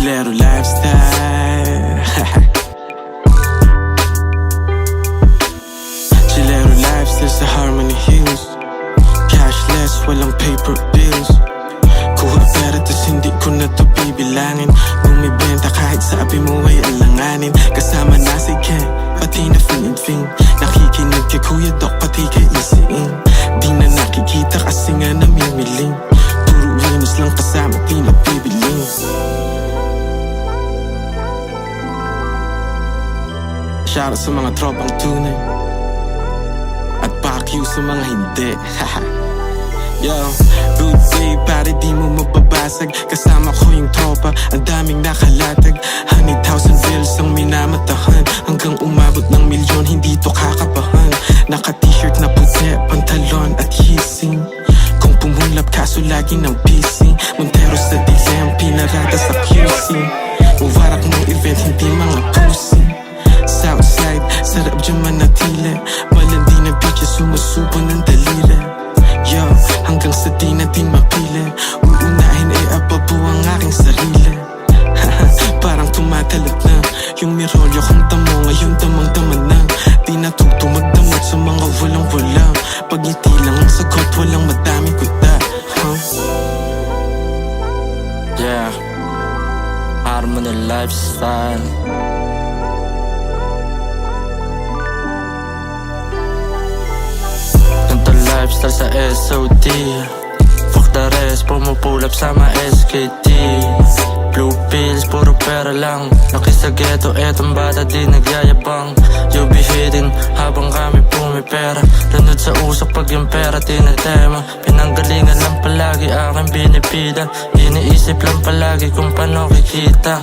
Chilero lifestyle. Chilero lifestyle sa Harmony Hills. Cashless, walang paper bills. Kuha pera tas hindi ko na to bibilangin. Bumibenta kahit sabi mo ay alanganin. Kasama na si Ken, pati na Fing and Fing. Nakikinig kay Kuya Doc, pati kay Isiing. Di na nakikita kasi nga namimiling. Puro Venus lang kasama, di na bibiling. Shoutout sa mga tropang tunay, at fuck you sa mga hindi. Yo, good day, pare di mo mababasag. Kasama ko yung tropa, ang daming nakalatag. 100,000 bills ang minamatahan. Hanggang umabot ng milyon, hindi to kakabahan. Naka-t-shirt na puti, pantalon at hising. Kung pumulap kaso lagi ng PC. Montero sa dilem, pinarada sa QC. Uwarak ng event, hindi mga pussy. Southside, sarap dyan manatili. Malandi na bitches, sumusubo ng daliri. Yo, hanggang sa di natin mapili. Uunahin ay ababu ang aking sarili. Parang tumatalab na yung mirolyo kong damo. Ngayon damang-dama na. Di natuto magdamot sa mga walang-walang. Pag-ngiti lang ang sagot, walang madaming kuta. Yeah, Harmony lifestyle. Lifestyle sa SOT. Fuck the rest, pumupulap sa mga SKT. Blue pills, puro pera lang. Nakisa ghetto, etong bata di nagyayabang. You be hidden habang kami pumipera. Lunod sa usok pag yung pera tinatema. Pinanggalingan lang palagi aking binibida. Iniisip lang palagi kung paano kikita.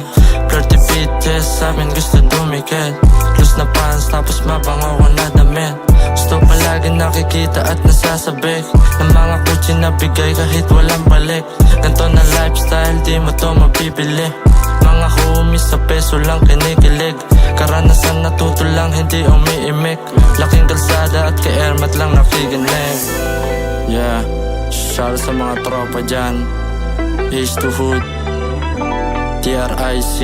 Flirty bitches sa amin gusto dumikit. Loose na pants tapos mabangaw na damit. Gusto palagi nakikita at nasasabik ng mga kutsi na bigay kahit walang balik. Ganto na lifestyle, di mo to mabibili. Mga homies sa peso lang kinikilig. Karanasan natuto lang, hindi umiimik. Laking kalsada at kay Ermat lang nakikinig. Yeah, shoutout sa mga tropa dyan. East to Hood, TRIC,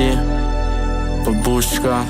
Babushka.